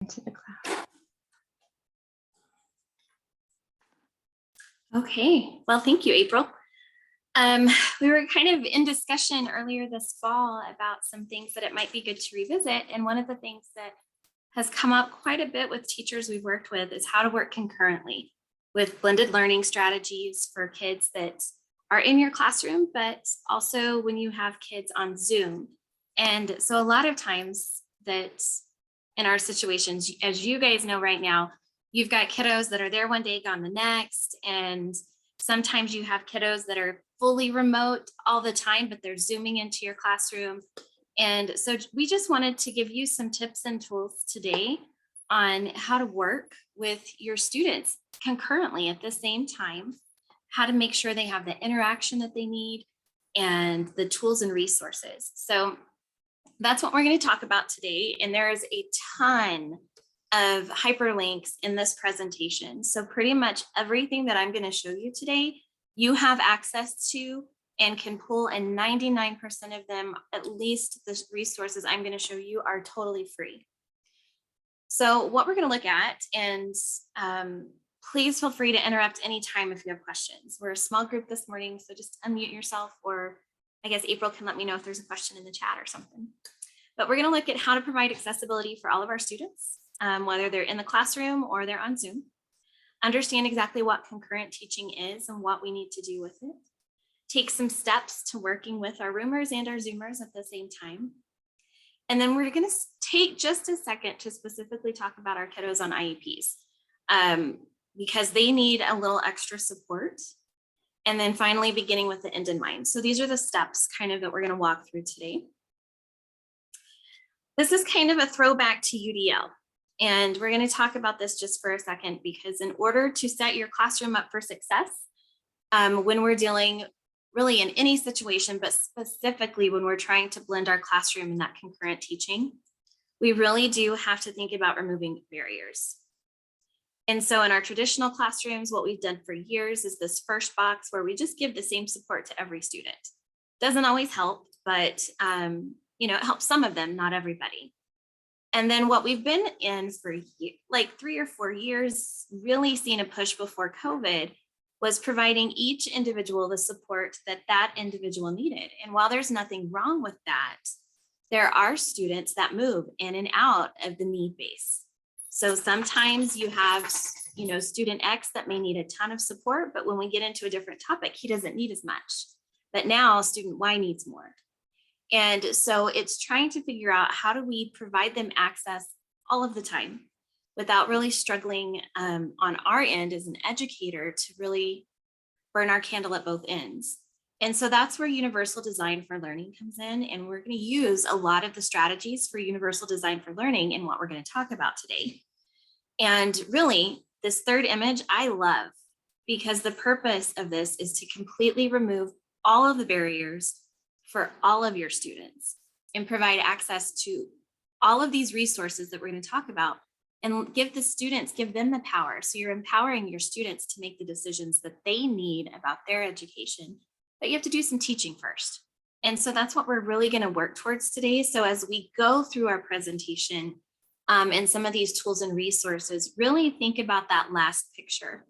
into the cloud. Okay, well, thank you, April. We were kind of in discussion earlier this fall about some things that it might be good to revisit. And one of the things that has come up quite a bit with teachers we've worked with is how to work concurrently with blended learning strategies for kids that are in your classroom, but also when you have kids on Zoom. And so a lot of times that in our situations, as you guys know right now, you've got kiddos that are there one day, gone the next. And sometimes you have kiddos that are fully remote all the time, but they're Zooming into your classroom. And so we just wanted to give you some tips and tools today on how to work with your students concurrently at the same time, how to make sure they have the interaction that they need and the tools and resources. So that's what we're going to talk about today. And there is a ton of hyperlinks in this presentation. So pretty much everything that I'm going to show you today, you have access to and can pull, and 99% of them, at least the resources I'm going to show you, are totally free. So what we're going to look at, and please feel free to interrupt anytime if you have questions. We're a small group this morning, so just unmute yourself, or I guess April can let me know if there's a question in the chat or something. But we're going to look at how to provide accessibility for all of our students, whether they're in the classroom or they're on Zoom. Understand exactly what concurrent teaching is and what we need to do with it. Take some steps to working with our roomers and our Zoomers at the same time. And then we're going to take just a second to specifically talk about our kiddos on IEPs because they need a little extra support. And then finally, beginning with the end in mind. So these are the steps kind of that we're going to walk through today. This is kind of a throwback to UDL. And we're going to talk about this just for a second, because in order to set your classroom up for success, when we're dealing really in any situation, but specifically when we're trying to blend our classroom in that concurrent teaching, we really do have to think about removing barriers. And so in our traditional classrooms, what we've done for years is this first box where we just give the same support to every student. Doesn't always help, but it helps some of them, not everybody. And then what we've been in for like 3 or 4 years, really seeing a push before COVID, was providing each individual the support that that individual needed. And while there's nothing wrong with that, there are students that move in and out of the need base. So sometimes you have, student X that may need a ton of support, but when we get into a different topic, he doesn't need as much. But now student Y needs more. And so it's trying to figure out, how do we provide them access all of the time without really struggling on our end as an educator to really burn our candle at both ends. And so that's where universal design for learning comes in. And we're going to use a lot of the strategies for universal design for learning in what we're going to talk about today. And really, this third image I love, because the purpose of this is to completely remove all of the barriers for all of your students and provide access to all of these resources that we're going to talk about, and give them the power. So you're empowering your students to make the decisions that they need about their education, but you have to do some teaching first. And so that's what we're really going to work towards today. So as we go through our presentation and some of these tools and resources, really think about that last picture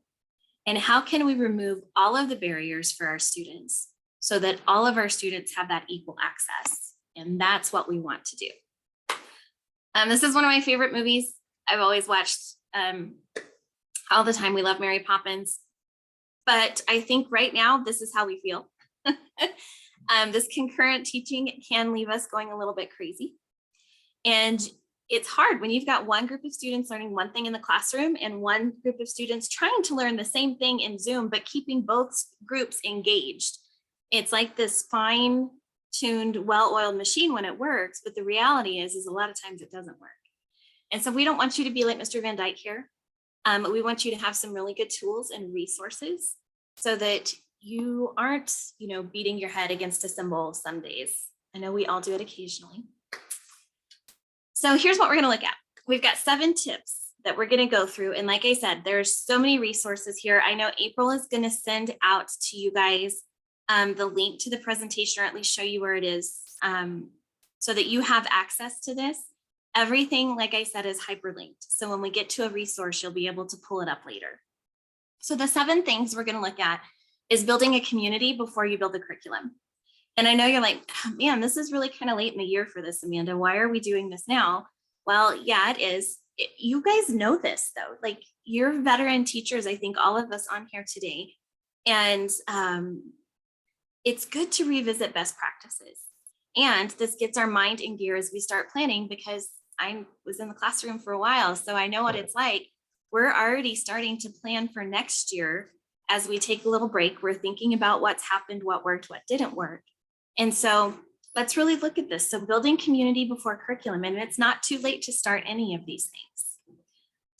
and how can we remove all of the barriers for our students so that all of our students have that equal access. And that's what we want to do. This is one of my favorite movies. I've always watched all the time. We love Mary Poppins. But I think right now, this is how we feel. This concurrent teaching can leave us going a little bit crazy. And it's hard when you've got one group of students learning one thing in the classroom and one group of students trying to learn the same thing in Zoom, but keeping both groups engaged. It's like this fine-tuned, well-oiled machine when it works, but the reality is a lot of times it doesn't work. And so we don't want you to be like Mr. Van Dyke here. We want you to have some really good tools and resources so that you aren't, beating your head against a symbol some days. I know we all do it occasionally. So here's what we're going to look at. We've got 7 tips that we're going to go through. And like I said, there's so many resources here. I know April is going to send out to you guys the link to the presentation, or at least show you where it is, so that you have access to this. Everything, like I said, is hyperlinked. So when we get to a resource, you'll be able to pull it up later. So the 7 things we're going to look at is building a community before you build the curriculum. And I know you're like, oh, man, this is really kind of late in the year for this, Amanda. Why are we doing this now? Well, yeah, it is. You guys know this though. Like, you're veteran teachers, I think all of us on here today. And it's good to revisit best practices. And this gets our mind in gear as we start planning, because I was in the classroom for a while, so I know what it's like. We're already starting to plan for next year. As we take a little break, we're thinking about what's happened, what worked, what didn't work. And so let's really look at this. So building community before curriculum, and it's not too late to start any of these things.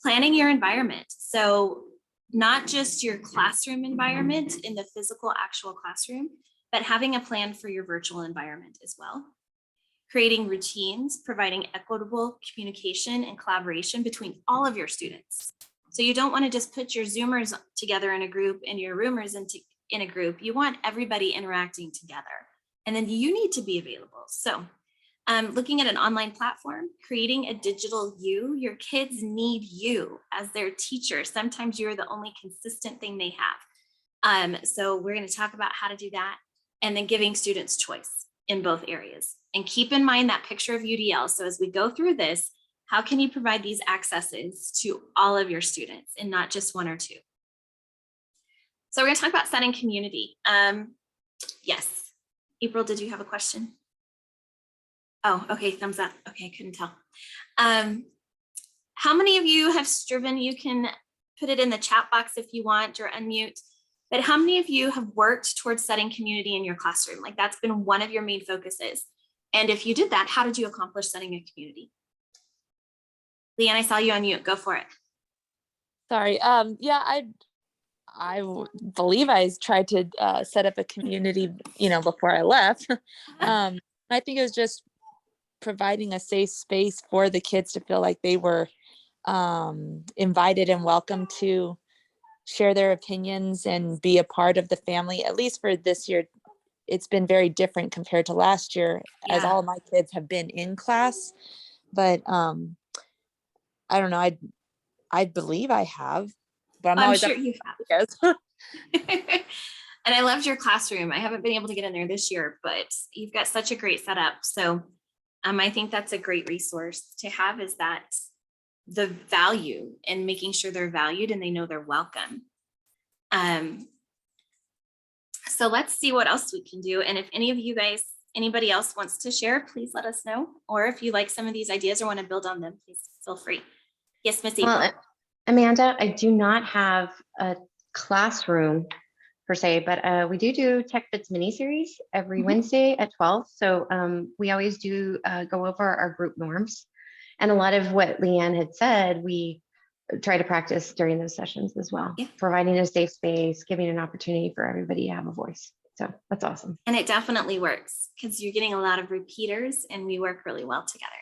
Planning your environment. So not just your classroom environment in the physical actual classroom, but having a plan for your virtual environment as well. Creating routines, providing equitable communication and collaboration between all of your students. So you don't want to just put your Zoomers together in a group and your roomers in a group. You want everybody interacting together. And then you need to be available. So looking at an online platform, creating a digital you, your kids need you as their teacher. Sometimes you're the only consistent thing they have. So we're going to talk about how to do that, and then giving students choice in both areas. And keep in mind that picture of UDL. So as we go through this, how can you provide these accesses to all of your students and not just 1 or 2? So we're going to talk about setting community. Yes. April, did you have a question? Oh, okay, thumbs up. Okay, I couldn't tell. How many of you have striven? You can put it in the chat box if you want, or unmute. But how many of you have worked towards setting community in your classroom? Like, that's been one of your main focuses. And if you did that, how did you accomplish setting a community? Leanne, I saw you on mute. Go for it. Sorry. Yeah, I believe I tried to set up a community, before I left. I think it was just providing a safe space for the kids to feel like they were invited and welcome to share their opinions and be a part of the family. At least for this year, it's been very different compared to last year, as all of my kids have been in class. But I don't know. I believe I have, but I'm sure you have. And I loved your classroom. I haven't been able to get in there this year, but you've got such a great setup. So I think that's a great resource to have, is that the value and making sure they're valued and they know they're welcome. So let's see what else we can do. And if anybody else wants to share, please let us know. Or if you like some of these ideas or want to build on them, please feel free. Yes, Miss April. Well, Amanda, I do not have a classroom per se, but we do Tech Bits mini-series every Wednesday at 12. So we always do go over our group norms. And a lot of what Leanne had said, we try to practice during those sessions as well, providing a safe space, giving an opportunity for everybody to have a voice. So that's awesome. And it definitely works, because you're getting a lot of repeaters and we work really well together.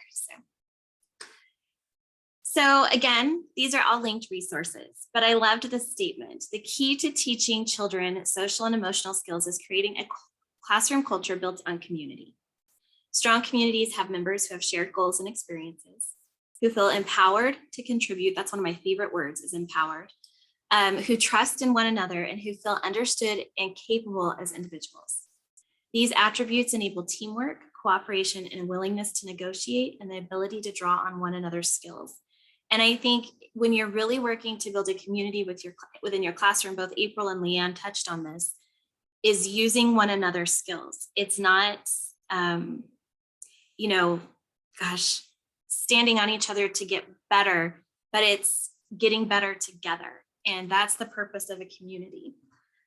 So again, these are all linked resources, but I loved this statement. The key to teaching children social and emotional skills is creating a classroom culture built on community. Strong communities have members who have shared goals and experiences, who feel empowered to contribute. That's one of my favorite words, is empowered, who trust in one another and who feel understood and capable as individuals. These attributes enable teamwork, cooperation, and willingness to negotiate, and the ability to draw on one another's skills. And I think when you're really working to build a community within your classroom, both April and Leanne touched on this, is using one another's skills. It's not, standing on each other to get better, but it's getting better together. And that's the purpose of a community.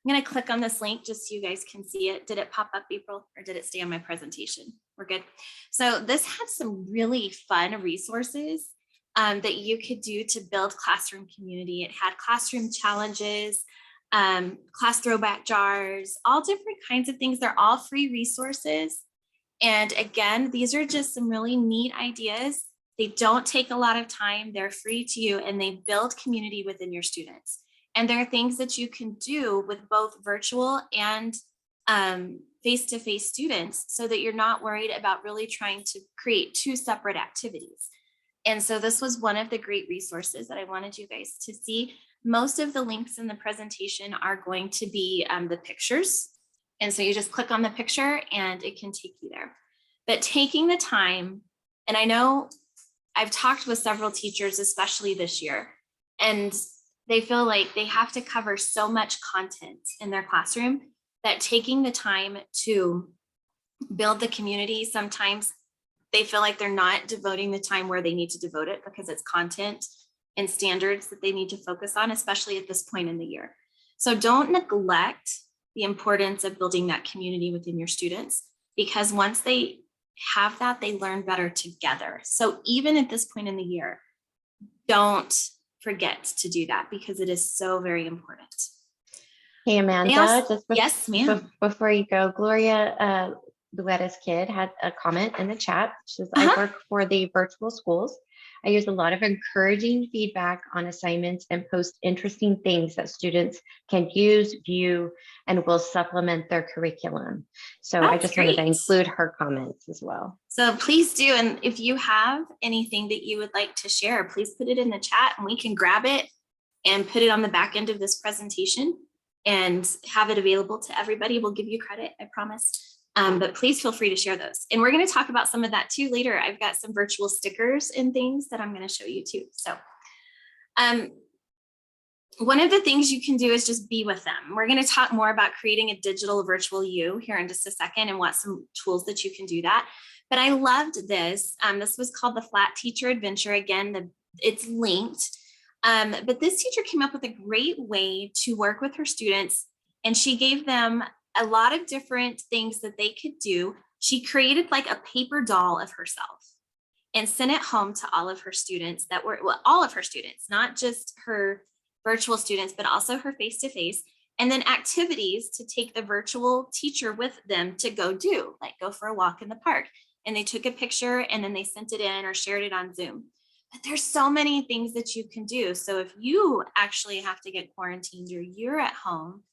I'm going to click on this link just so you guys can see it. Did it pop up, April, or did it stay on my presentation? We're good. So this had some really fun resources that you could do to build classroom community. It had classroom challenges, class throwback jars, all different kinds of things. They're all free resources. And again, these are just some really neat ideas. They don't take a lot of time. They're free to you, and they build community within your students. And there are things that you can do with both virtual and face-to-face students, so that you're not worried about really trying to create 2 separate activities. And so this was one of the great resources that I wanted you guys to see. Most of the links in the presentation are going to be the pictures. And so you just click on the picture and it can take you there. But taking the time, and I know I've talked with several teachers, especially this year, and they feel like they have to cover so much content in their classroom that taking the time to build the community, sometimes they feel like they're not devoting the time where they need to devote it because it's content and standards that they need to focus on, especially at this point in the year. So don't neglect the importance of building that community within your students, because once they have that, they learn better together. So even at this point in the year, don't forget to do that because it is so very important. Hey, Amanda, Yes, ma'am. Before you go, Gloria, Luetta's kid had a comment in the chat. She says, I work for the virtual schools. I use a lot of encouraging feedback on assignments and post interesting things that students can use, view, and will supplement their curriculum. So I just wanted to include her comments as well. So please do. And if you have anything that you would like to share, please put it in the chat and we can grab it and put it on the back end of this presentation and have it available to everybody. We'll give you credit, I promise. But please feel free to share those. And we're going to talk about some of that too later. I've got some virtual stickers and things that I'm going to show you too. So one of the things you can do is just be with them. We're going to talk more about creating a digital virtual you here in just a second and what some tools that you can do that. But I loved this. This was called the Flat Teacher Adventure. Again, it's linked. But this teacher came up with a great way to work with her students, and she gave them a lot of different things that they could do. She created like a paper doll of herself and sent it home to all of her students that were, well, all of her students, not just her virtual students, but also her face-to-face, and then activities to take the virtual teacher with them to go do, like go for a walk in the park. And they took a picture and then they sent it in or shared it on Zoom. But there's so many things that you can do. So if you actually have to get quarantined or you're at home,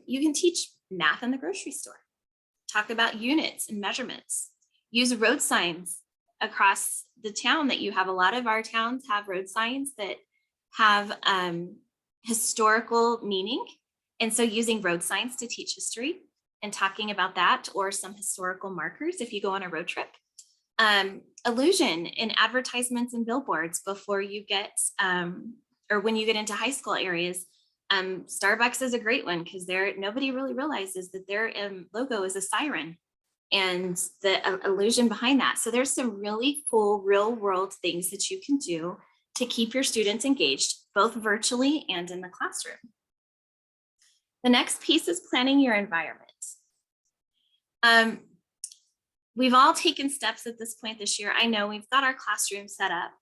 you can teach math in the grocery store, talk about units and measurements, use road signs across the town that you have. A lot of our towns have road signs that have historical meaning. And so using road signs to teach history and talking about that, or some historical markers if you go on a road trip. Illusion in advertisements and billboards before you get, or when you get into high school areas. Starbucks is a great one because nobody really realizes that their logo is a siren and the illusion behind that. So there's some really cool real world things that you can do to keep your students engaged, both virtually and in the classroom. The next piece is planning your environment. We've all taken steps at this point this year. I know we've got our classroom set up.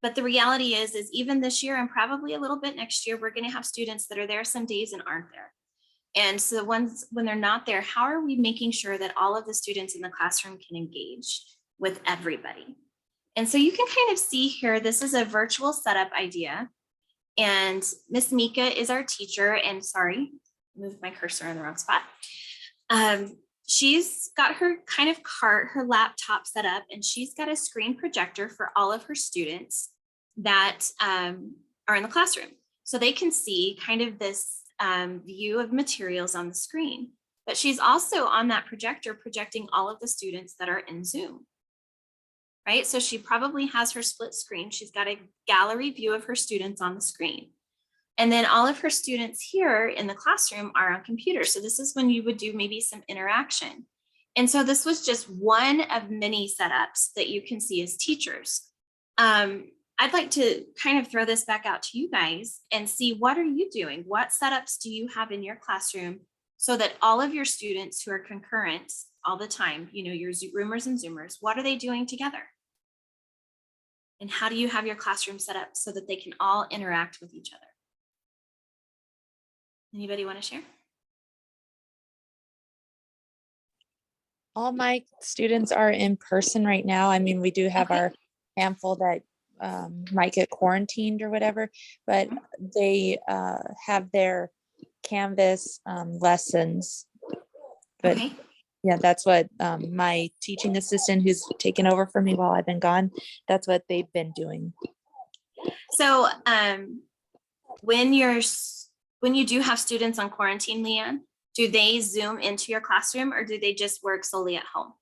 But the reality is even this year and probably a little bit next year, we're going to have students that are there some days and aren't there. And so when they're not there, how are we making sure that all of the students in the classroom can engage with everybody? And so you can kind of see here, this is a virtual setup idea. And Miss Mika is our teacher. And sorry, moved my cursor in the wrong spot. She's got her kind of cart, her laptop set up, and she's got a screen projector for all of her students that are in the classroom. So they can see kind of this view of materials on the screen. But she's also on that projector projecting all of the students that are in Zoom, right? So she probably has her split screen. She's got a gallery view of her students on the screen. And then all of her students here in the classroom are on computers. So this is when you would do maybe some interaction. And so this was just one of many setups that you can see as teachers. I'd like to kind of throw this back out to you guys and see, what are you doing? What setups do you have in your classroom so that all of your students who are concurrent all the time, you know, your Roomers and Zoomers, what are they doing together? And how do you have your classroom set up so that they can all interact with each other? Anybody want to share? All my students are in person right now. I mean, we do have our handful that might get quarantined or whatever, but they have their Canvas lessons. But Yeah, that's what my teaching assistant who's taken over for me while I've been gone, that's what they've been doing. So when you do have students on quarantine, Leanne, do they Zoom into your classroom or do they just work solely at home?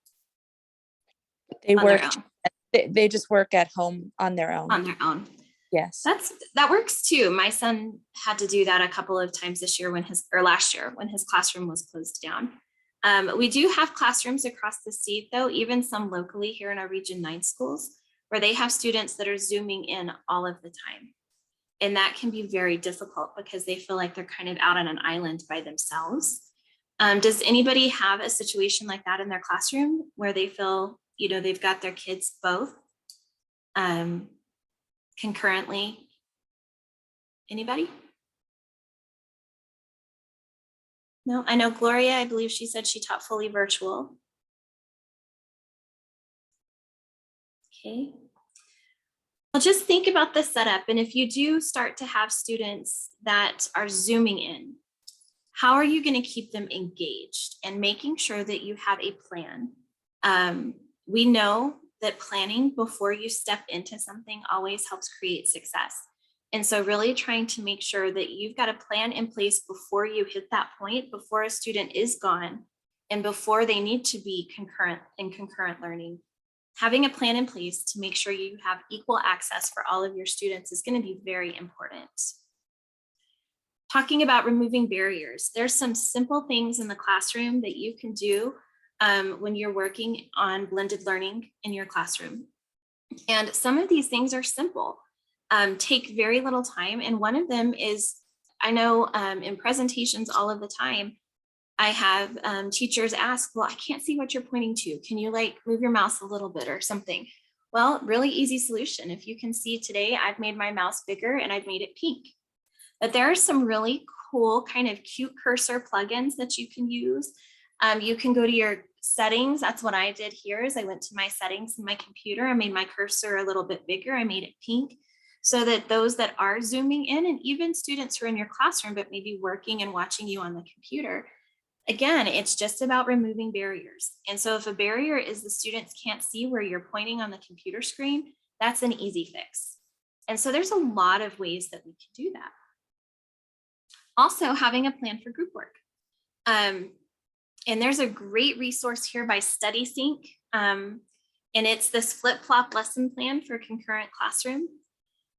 They On their work, own. they just work at home on their own. On their own. Yes. That works too. My son had to do that a couple of times this year last year when his classroom was closed down. We do have classrooms across the state though, even some locally here in our Region 9 schools, where they have students that are Zooming in all of the time. And that can be very difficult because they feel like they're kind of out on an island by themselves. Does anybody have a situation like that in their classroom where they feel, they've got their kids both concurrently? Anybody? No, I know Gloria, I believe she said she taught fully virtual. Okay. Well, just think about the setup. And if you do start to have students that are Zooming in, how are you going to keep them engaged and making sure that you have a plan? We know that planning before you step into something always helps create success. And so really trying to make sure that you've got a plan in place before you hit that point, before a student is gone and before they need to be concurrent learning. Having a plan in place to make sure you have equal access for all of your students is going to be very important. Talking about removing barriers, there's some simple things in the classroom that you can do when you're working on blended learning in your classroom. And some of these things are simple, take very little time. And one of them is, I know in presentations all of the time, I have teachers ask, well, I can't see what you're pointing to. Can you move your mouse a little bit or something? Well, really easy solution. If you can see today, I've made my mouse bigger and I've made it pink. But there are some really cool kind of cute cursor plugins that you can use. You can go to your settings. That's what I did here is I went to my settings in my computer. I made my cursor a little bit bigger. I made it pink so that those that are Zooming in and even students who are in your classroom, but maybe working and watching you on the computer, again, it's just about removing barriers. And so if a barrier is the students can't see where you're pointing on the computer screen, that's an easy fix. And so there's a lot of ways that we can do that. Also, having a plan for group work. And there's a great resource here by StudySync. And it's this flip-flop lesson plan for concurrent classroom.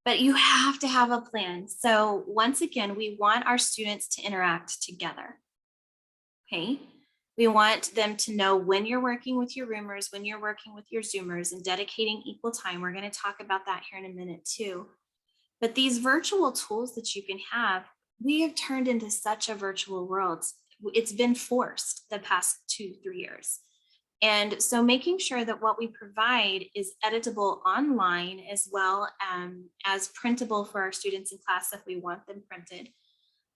But you have to have a plan. So once again, we want our students to interact together. Okay. We want them to know when you're working with your roomers, when you're working with your Zoomers and dedicating equal time. We're going to talk about that here in a minute too. But these virtual tools that you can have, we have turned into such a virtual world. It's been forced the past 2-3 years. And so making sure that what we provide is editable online as well as printable for our students in class if we want them printed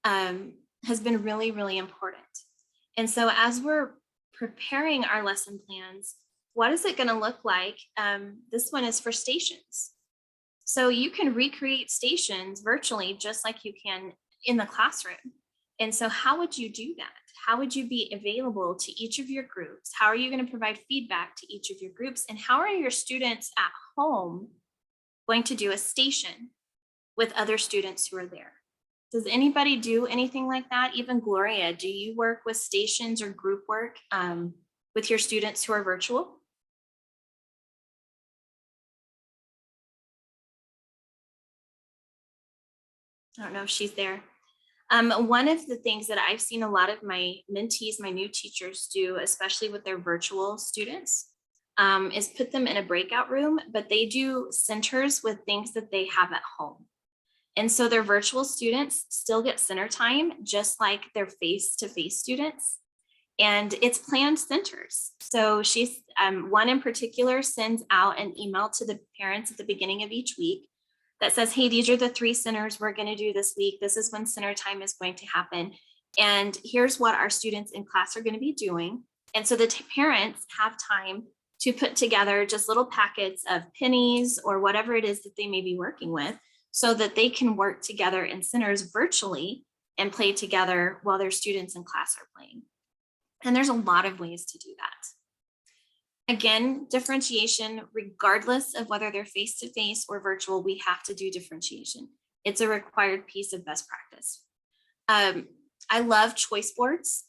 has been really, really important. And so as we're preparing our lesson plans, what is it going to look like? This one is for stations. So you can recreate stations virtually just like you can in the classroom. And so how would you do that? How would you be available to each of your groups? How are you going to provide feedback to each of your groups? And how are your students at home going to do a station with other students who are there? Does anybody do anything like that? Even Gloria, do you work with stations or group work with your students who are virtual? I don't know if she's there. One of the things that I've seen a lot of my mentees, my new teachers do, especially with their virtual students, is put them in a breakout room, but they do centers with things that they have at home. And so their virtual students still get center time, just like their face-to-face students. And it's planned centers. So she's one in particular sends out an email to the parents at the beginning of each week that says, hey, these are the 3 centers we're going to do this week. This is when center time is going to happen. And here's what our students in class are going to be doing. And so the parents have time to put together just little packets of pennies or whatever it is that they may be working with so that they can work together in centers virtually and play together while their students in class are playing. And there's a lot of ways to do that. Again, differentiation, regardless of whether they're face-to-face or virtual, we have to do differentiation. It's a required piece of best practice. I love choice boards.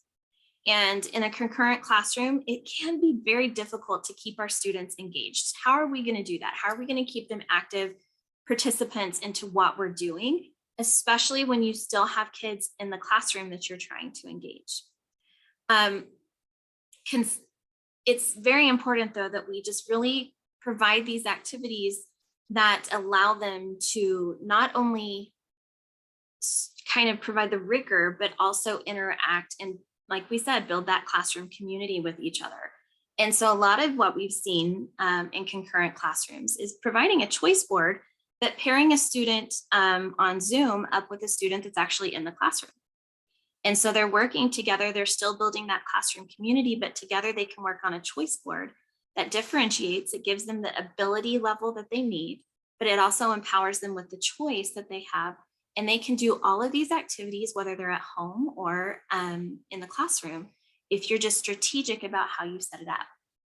And in a concurrent classroom, it can be very difficult to keep our students engaged. How are we going to do that? How are we going to keep them active participants into what we're doing, especially when you still have kids in the classroom that you're trying to engage? It's very important, though, that we just really provide these activities that allow them to not only kind of provide the rigor, but also interact and, like we said, build that classroom community with each other. And so a lot of what we've seen in concurrent classrooms is providing a choice board, that pairing a student on Zoom up with a student that's actually in the classroom. And so they're working together, they're still building that classroom community, but together they can work on a choice board that differentiates. It gives them the ability level that they need, but it also empowers them with the choice that they have. And they can do all of these activities, whether they're at home or in the classroom, if you're just strategic about how you set it up.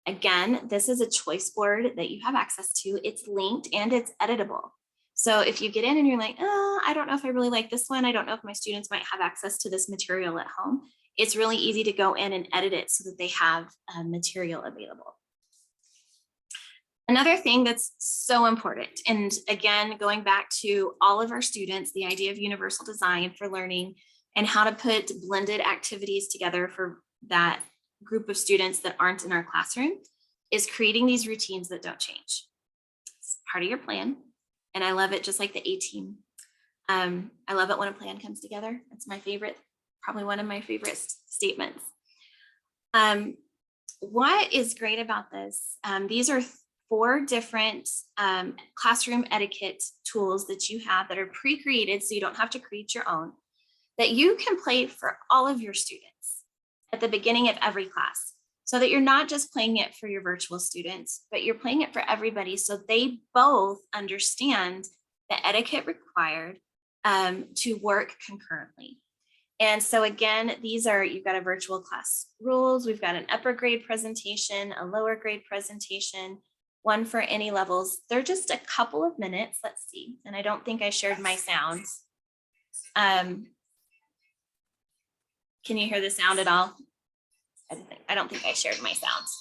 Again, this is a choice board that you have access to. It's linked and it's editable. So if you get in and you're like, oh, I don't know if I really like this one, I don't know if my students might have access to this material at home, it's really easy to go in and edit it so that they have material available. Another thing that's so important, and again, going back to all of our students, the idea of universal design for learning and how to put blended activities together for that group of students that aren't in our classroom, is creating these routines that don't change. It's part of your plan. And I love it, just like the A-team. I love it when a plan comes together. That's my favorite, probably one of my favorite statements. What is great about this, these are 4 different classroom etiquette tools that you have that are pre-created, so you don't have to create your own, that you can play for all of your students at the beginning of every class, so that you're not just playing it for your virtual students, but you're playing it for everybody, so they both understand the etiquette required to work concurrently. And so again, these are, you've got a virtual class rules, we've got an upper grade presentation, a lower grade presentation, one for any levels. They're just a couple of minutes. Let's see. And I don't think I shared my sounds. Can you hear the sound at all? I don't think I shared my sounds.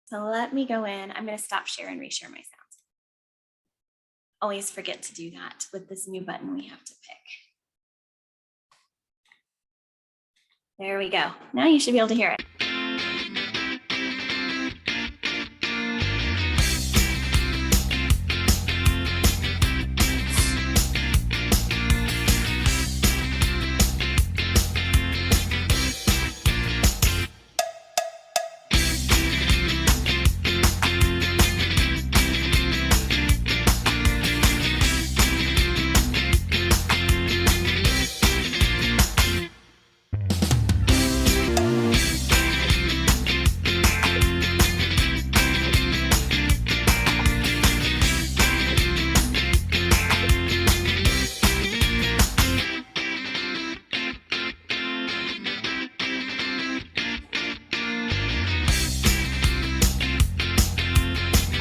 So let me go in. I'm going to stop share and reshare my sounds. Always forget to do that with this new button we have to pick. There we go. Now you should be able to hear it.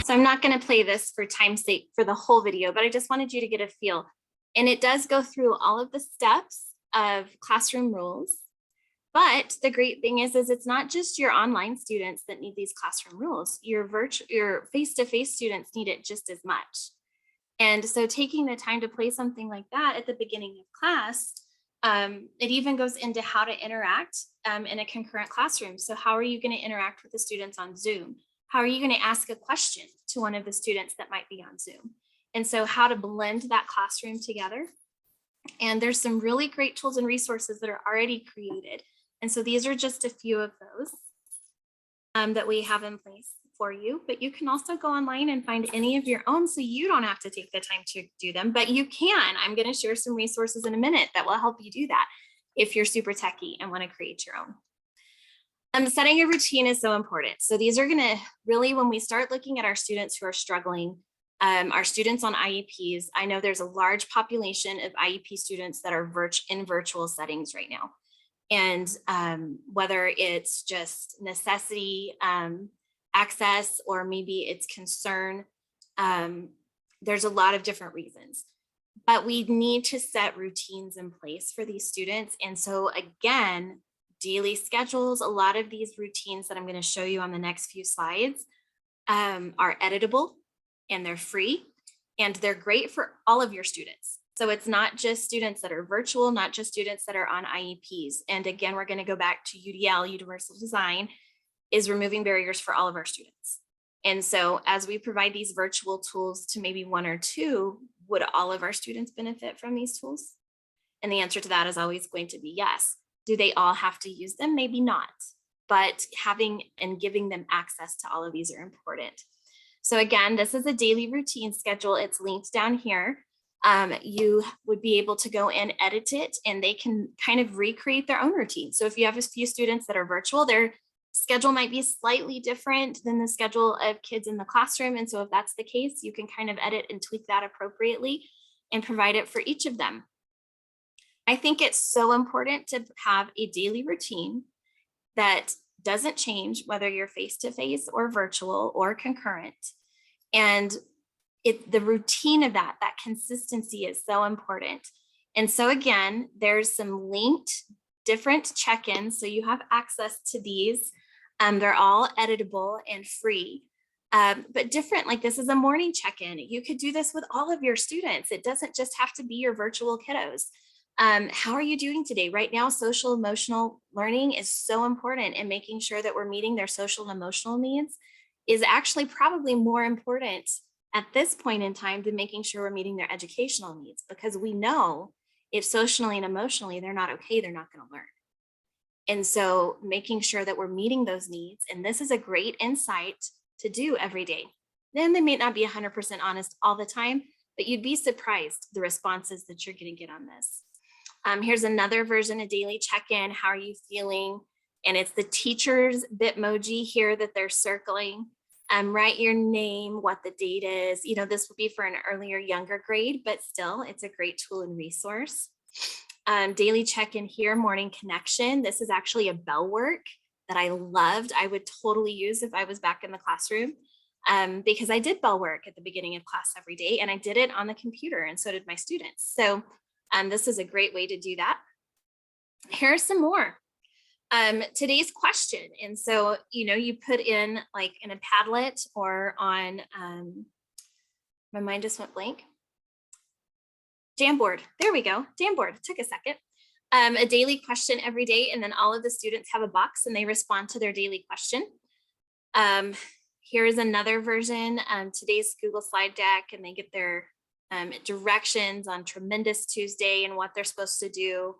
So I'm not going to play this for time's sake for the whole video, but I just wanted you to get a feel. And it does go through all of the steps of classroom rules. But the great thing is it's not just your online students that need these classroom rules. Your face-to-face students need it just as much. And so taking the time to play something like that at the beginning of class, it even goes into how to interact in a concurrent classroom. So how are you going to interact with the students on Zoom? How are you going to ask a question to one of the students that might be on Zoom? And so how to blend that classroom together. And there's some really great tools and resources that are already created. And so these are just a few of those that we have in place for you, but you can also go online and find any of your own, so you don't have to take the time to do them, but you can. I'm going to share some resources in a minute that will help you do that if you're super techie and want to create your own. Setting a routine is so important. So these are going to really, when we start looking at our students who are struggling, our students on IEPs, I know there's a large population of IEP students that are in virtual settings right now. And whether it's just necessity, access, or maybe it's concern, there's a lot of different reasons. But we need to set routines in place for these students. And so again, daily schedules, a lot of these routines that I'm going to show you on the next few slides are editable, and they're free, and they're great for all of your students. So it's not just students that are virtual, not just students that are on IEPs. And again, we're going to go back to UDL, Universal Design, is removing barriers for all of our students. And so as we provide these virtual tools to maybe one or two, would all of our students benefit from these tools? And the answer to that is always going to be yes. Do they all have to use them? Maybe not, but having and giving them access to all of these are important. So again, this is a daily routine schedule. It's linked down here. You would be able to go and edit it, and they can kind of recreate their own routine. So if you have a few students that are virtual, their schedule might be slightly different than the schedule of kids in the classroom. And so if that's the case, you can kind of edit and tweak that appropriately and provide it for each of them. I think it's so important to have a daily routine that doesn't change whether you're face-to-face or virtual or concurrent. And the routine of that consistency is so important. And so again, there's some linked different check-ins. So you have access to these. They're all editable and free, but different. Like this is a morning check-in. You could do this with all of your students. It doesn't just have to be your virtual kiddos. How are you doing today? Right now, social emotional learning is so important, and making sure that we're meeting their social and emotional needs is actually probably more important at this point in time than making sure we're meeting their educational needs, because we know if socially and emotionally they're not okay, they're not going to learn. And so making sure that we're meeting those needs, and this is a great insight to do every day. Then they may not be 100% honest all the time, but you'd be surprised the responses that you're going to get on this. Here's another version of daily check-in. How are you feeling? And it's the teacher's Bitmoji here that they're circling. Write your name, what the date is. You know, this would be for an earlier, younger grade, but still, it's a great tool and resource. Daily check-in here, morning connection. This is actually a bell work that I loved. I would totally use if I was back in the classroom, because I did bell work at the beginning of class every day, and I did it on the computer, and so did my students. So this is a great way to do that. Here's some more. Today's question. And so, you know, you put in like in a Padlet or on, my mind just went blank. Jamboard. There we go. Jamboard. It took a second. A daily question every day, and then all of the students have a box and they respond to their daily question. Here is another version. Today's Google slide deck, and they get their directions on Tremendous Tuesday and what they're supposed to do.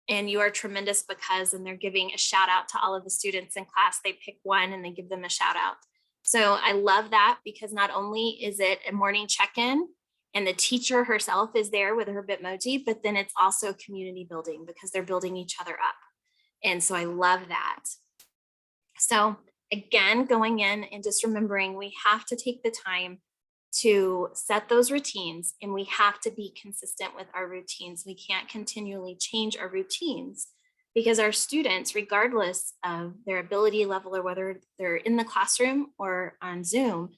And you are tremendous because, and they're giving a shout out to all of the students in class. They pick one and they give them a shout out. So I love that, because not only is it a morning check-in and the teacher herself is there with her Bitmoji, but then it's also community building because they're building each other up. And so I love that. So again, going in and just remembering we have to take the time to set those routines, and we have to be consistent with our routines. We can't continually change our routines, because our students, regardless of their ability level or whether they're in the classroom or on Zoom,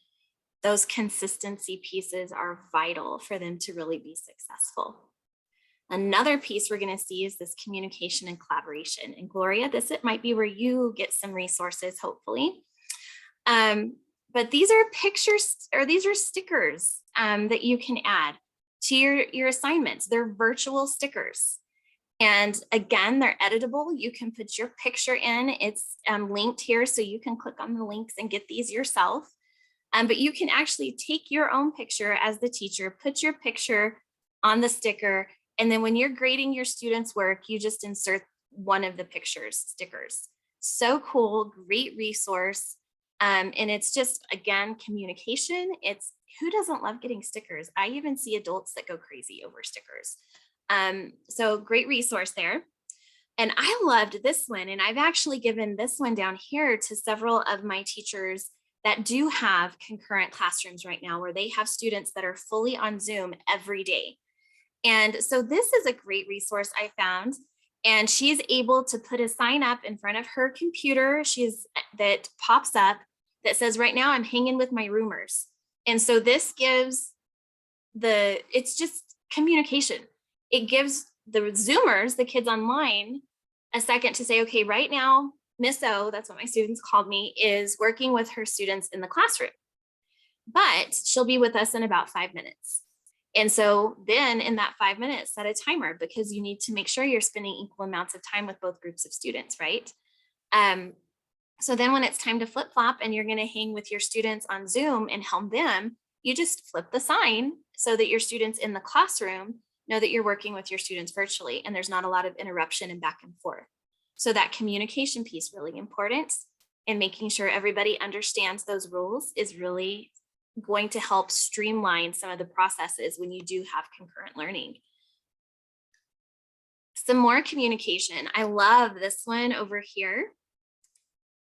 those consistency pieces are vital for them to really be successful. Another piece we're going to see is this communication and collaboration. And Gloria, it might be where you get some resources, hopefully. But these are pictures, or these are stickers that you can add to your assignments. They're virtual stickers. And again, they're editable. You can put your picture in. It's linked here, so you can click on the links and get these yourself. But you can actually take your own picture as the teacher, put your picture on the sticker, and then when you're grading your students' work, you just insert one of the pictures, stickers. So cool, great resource. And it's just, again, communication. It's, who doesn't love getting stickers? I even see adults that go crazy over stickers. So great resource there. And I loved this one. And I've actually given this one down here to several of my teachers that do have concurrent classrooms right now, where they have students that are fully on Zoom every day. And so this is a great resource I found. And she's able to put a sign up in front of her computer. That pops up that says, right now I'm hanging with my roomers. And so this gives it's just communication. It gives the Zoomers, the kids online, a second to say, okay, right now, Miss O, that's what my students called me, is working with her students in the classroom, but she'll be with us in about 5 minutes. And so then in that 5 minutes, set a timer, because you need to make sure you're spending equal amounts of time with both groups of students, right? So then when it's time to flip flop and you're going to hang with your students on Zoom and help them, you just flip the sign so that your students in the classroom know that you're working with your students virtually and there's not a lot of interruption and back and forth. So that communication piece really important, and making sure everybody understands those rules is really going to help streamline some of the processes when you do have concurrent learning. Some more communication. I love this one over here.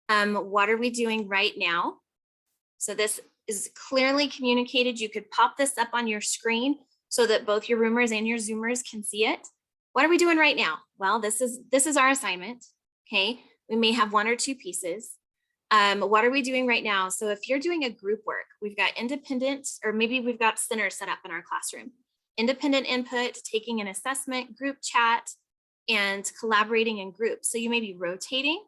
What are we doing right now? So this is clearly communicated. You could pop this up on your screen so that both your roomers and your Zoomers can see it. What are we doing right now? Well, this is our assignment. Okay, we may have 1 or 2 pieces. What are we doing right now? So if you're doing a group work, we've got independent, or maybe we've got centers set up in our classroom. Independent input, taking an assessment, group chat, and collaborating in groups. So you may be rotating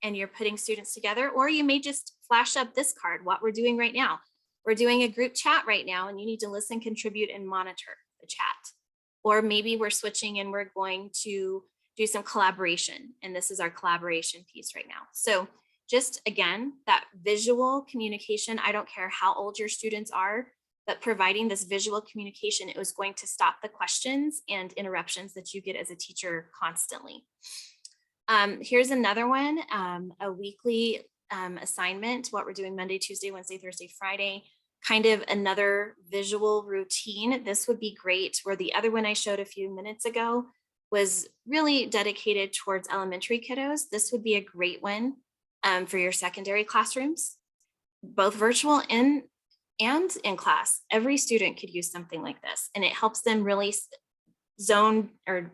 and you're putting students together, or you may just flash up this card, what we're doing right now. We're doing a group chat right now, and you need to listen, contribute, and monitor the chat. Or maybe we're switching and we're going to do some collaboration, and this is our collaboration piece right now. So just again, that visual communication, I don't care how old your students are, but providing this visual communication, it was going to stop the questions and interruptions that you get as a teacher constantly. Here's another one, a weekly assignment, what we're doing Monday, Tuesday, Wednesday, Thursday, Friday, kind of another visual routine. This would be great, where the other one I showed a few minutes ago was really dedicated towards elementary kiddos. This would be a great one for your secondary classrooms, both virtual and in class. Every student could use something like this, and it helps them really zone or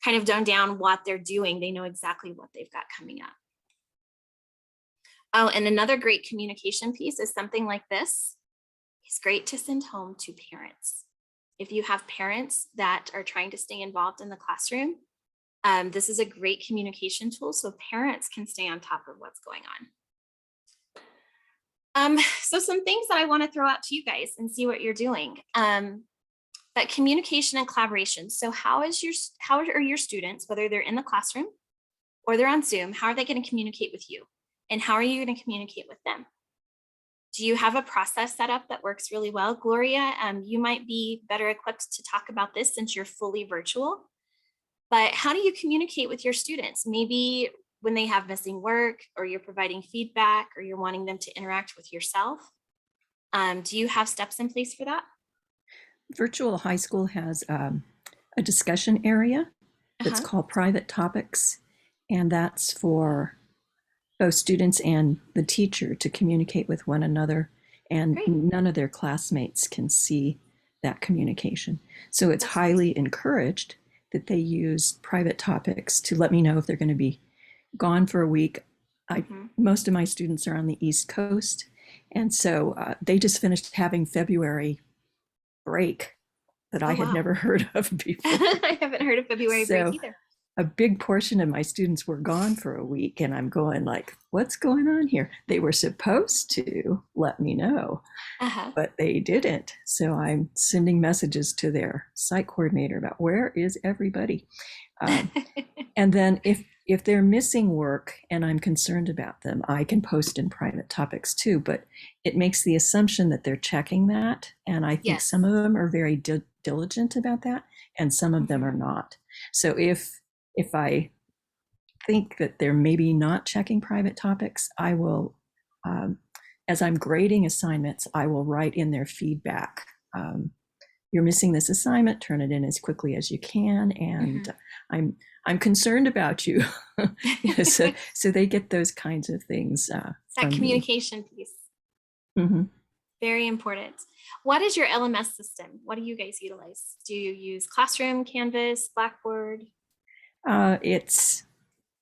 kind of zone down what they're doing. They know exactly what they've got coming up. Oh, and another great communication piece is something like this. It's great to send home to parents. If you have parents that are trying to stay involved in the classroom, this is a great communication tool so parents can stay on top of what's going on. So some things that I want to throw out to you guys and see what you're doing. But communication and collaboration. So how are your students, whether they're in the classroom or they're on Zoom, how are they going to communicate with you? And how are you going to communicate with them? Do you have a process set up that works really well? Gloria, you might be better equipped to talk about this since you're fully virtual. But how do you communicate with your students? Maybe when they have missing work, or you're providing feedback, or you're wanting them to interact with yourself. Do you have steps in place for that? Virtual high school has a discussion area that's called private topics, and that's for both students and the teacher to communicate with one another, and none of their classmates can see that communication. So it's highly encouraged that they use private topics to let me know if they're going to be gone for a week. Most of my students are on the East Coast, and so they just finished having February break that I had never heard of before. I haven't heard of February break either. A big portion of my students were gone for a week, and I'm going like, what's going on here? They were supposed to let me know, but they didn't. So I'm sending messages to their site coordinator about where is everybody? And then if they're missing work and I'm concerned about them, I can post in private topics too, but it makes the assumption that they're checking that. And I think some of them are very diligent about that, and some of them are not. So if I think that they're maybe not checking private topics, I will, as I'm grading assignments, I will write in their feedback. You're missing this assignment, turn it in as quickly as you can. And I'm concerned about you. So they get those kinds of things. That communication piece. Very important. What is your LMS system? What do you guys utilize? Do you use Classroom, Canvas, Blackboard? It's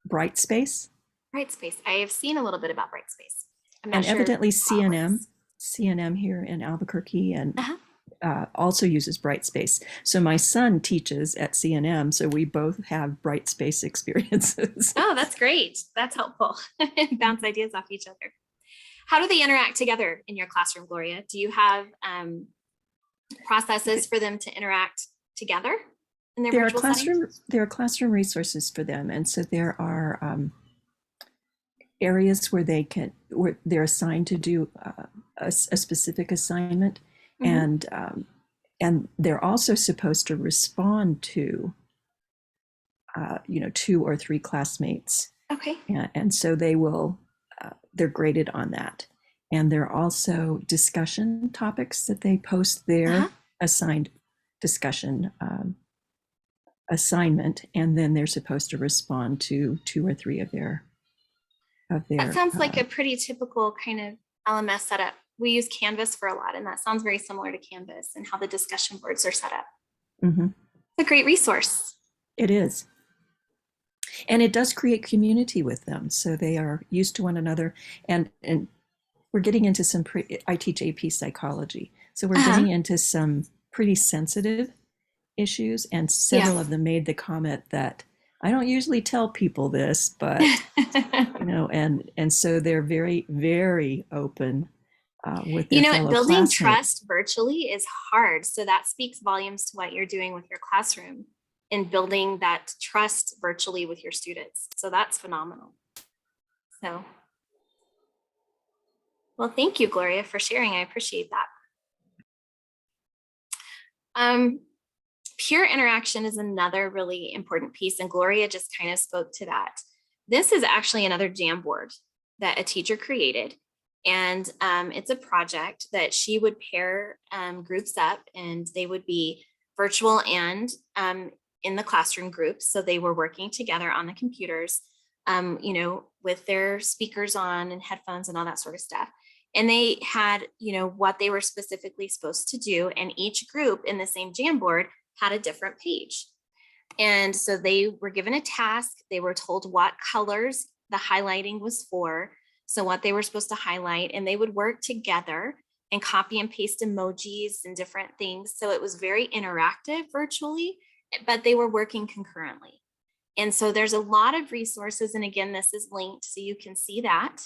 Brightspace. Brightspace. I have seen a little bit about Brightspace. I'm not And sure evidently how it works. CNM here in Albuquerque and Uh-huh. also uses Brightspace. So my son teaches at CNM, so we both have Brightspace experiences. Oh, that's great. That's helpful. Bounce ideas off each other. How do they interact together in your classroom, Gloria? Do you have processes for them to interact together in their virtual settings? There are classroom resources for them, and so there are areas where they're assigned to do a specific assignment, and they're also supposed to respond to 2 or 3 classmates. Okay. And so they're graded on that. And there are also discussion topics that they post their assigned discussion assignment, and then they're supposed to respond to 2 or 3 of their. That sounds like a pretty typical kind of LMS setup. We use Canvas for a lot, and that sounds very similar to Canvas and how the discussion boards are set up. Mm-hmm. It's a great resource. It is. And it does create community with them. So they are used to one another. And we're getting into some, I teach AP psychology. So we're getting into some pretty sensitive issues. And several of them made the comment that I don't usually tell people this, but, and so they're very, very open with their fellow building classmates. Trust virtually is hard. So that speaks volumes to what you're doing with your classroom in building that trust virtually with your students. So that's phenomenal. So, well, thank you, Gloria, for sharing. I appreciate that. Peer interaction is another really important piece, and Gloria just kind of spoke to that. This is actually another Jamboard that a teacher created, and it's a project that she would pair groups up, and they would be virtual and in the classroom groups. So they were working together on the computers, with their speakers on and headphones and all that sort of stuff. And they had, what they were specifically supposed to do. And each group in the same Jamboard had a different page. And so they were given a task. They were told what colors the highlighting was for. So what they were supposed to highlight, and they would work together and copy and paste emojis and different things. So it was very interactive virtually, but they were working concurrently. And so there's a lot of resources. And again, this is linked so you can see that.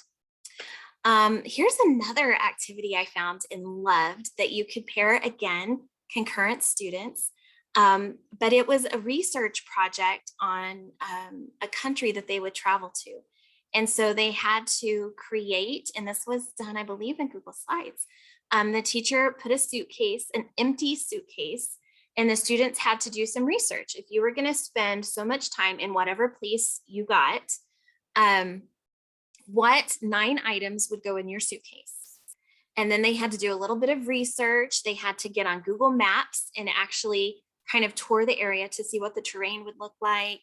Here's another activity I found and loved that you could pair, again, concurrent students. But it was a research project on a country that they would travel to. And so they had to create, and this was done, I believe, in Google Slides. The teacher put a suitcase, an empty suitcase, and the students had to do some research. If you were going to spend so much time in whatever place you got, what 9 items would go in your suitcase? And then they had to do a little bit of research. They had to get on Google Maps and actually kind of tour the area to see what the terrain would look like.